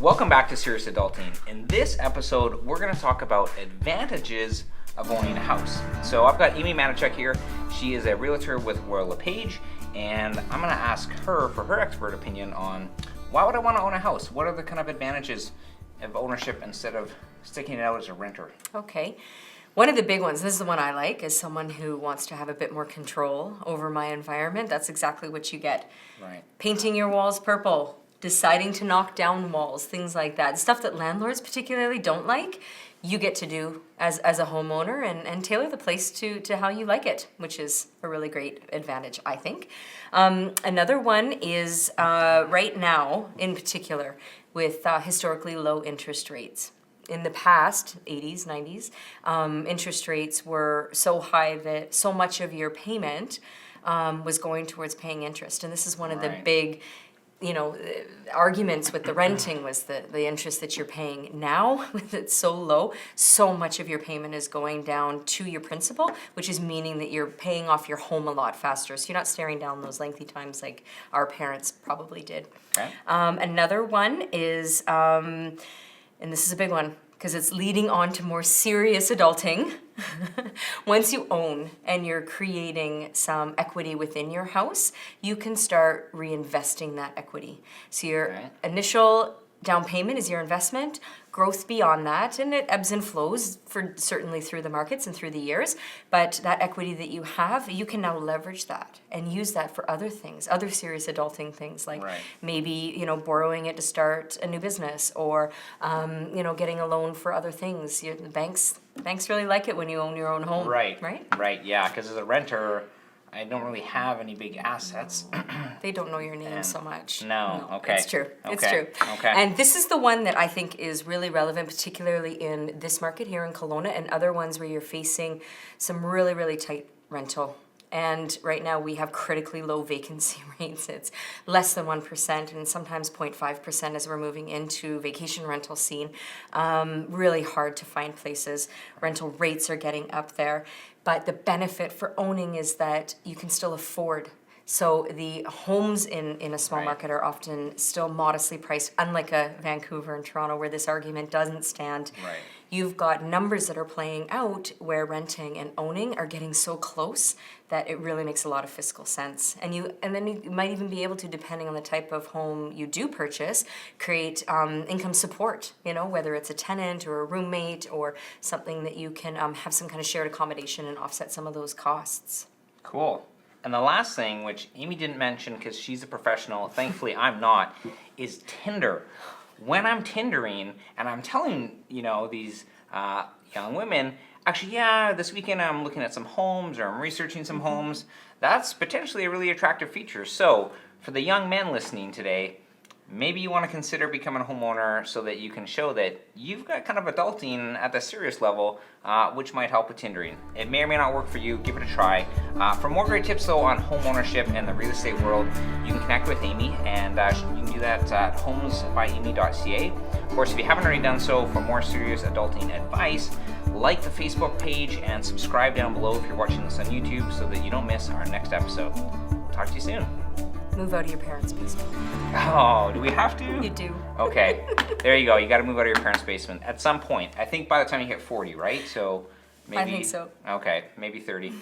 Welcome back to Serious Adulting. In this episode, we're going to talk about advantages of owning a house. So I've got Amy Manichuk here. She is a realtor with Royal LePage, and I'm going to ask her for her expert opinion on why would I want to own a house? What are the kind of advantages of ownership instead of sticking it out as a renter? Okay. One of the big ones, this is the one I like, as someone who wants to have a bit more control over my environment. That's exactly what you get. Right. Painting your walls purple, deciding to knock down walls, things like that. Stuff that landlords particularly don't like, you get to do as a homeowner and tailor the place to how you like it, which is a really great advantage, I think. Another one is right now, in particular, with historically low interest rates. In the past, 80s, 90s, interest rates were so high that so much of your payment was going towards paying interest. And this is one of the big, arguments with the renting was the interest that you're paying. Now, with it so low, so much of your payment is going down to your principal, which is meaning that you're paying off your home a lot faster. So you're not staring down those lengthy times like our parents probably did. Okay. Another one is, and this is a big one, because it's leading on to more serious adulting. Once you own and you're creating some equity within your house, you can start reinvesting that equity. So your initial down payment is your investment, growth beyond that, and it ebbs and flows for certainly through the markets and through the years, but that equity that you have, you can now leverage that and use that for other things, other serious adulting things, like maybe, borrowing it to start a new business, or, getting a loan for other things. The banks really like it when you own your own home. Right, yeah, because as a renter, I don't really have any big assets. They don't know your name so much. No, okay. It's true. Okay. It's true. Okay. And this is the one that I think is really relevant, particularly in this market here in Kelowna and other ones where you're facing some really, really tight rental. And right now we have critically low vacancy rates. It's less than 1% and sometimes 0.5% as we're moving into vacation rental scene. Really hard to find places. Rental rates are getting up there. But the benefit for owning is that you can still afford. So the homes in a small market are often still modestly priced, unlike a Vancouver and Toronto where this argument doesn't stand. Right. You've got numbers that are playing out where renting and owning are getting so close that it really makes a lot of fiscal sense. And then you might even be able to, depending on the type of home you do purchase, create income support, whether it's a tenant or a roommate or something that you can have some kind of shared accommodation and offset some of those costs. Cool. And the last thing, which Amy didn't mention because she's a professional, thankfully I'm not, is Tinder. When I'm Tindering and I'm telling, these young women, actually, this weekend I'm looking at some homes or I'm researching some homes, that's potentially a really attractive feature. So for the young men listening today, maybe you want to consider becoming a homeowner so that you can show that you've got kind of adulting at the serious level, which might help with Tindering. It may or may not work for you. Give it a try. For more great tips, though, on home ownership and the real estate world, you can connect with Amy, and you can do that at homesbyamy.ca. Of course, if you haven't already done so, for more serious adulting advice, like the Facebook page and subscribe down below if you're watching this on YouTube so that you don't miss our next episode. Talk to you soon. Move out of your parents' basement. Oh, do we have to? You do. Okay, there you go. You got to move out of your parents' basement at some point. I think by the time you hit 40, right? So maybe. I think so. Okay, maybe 30.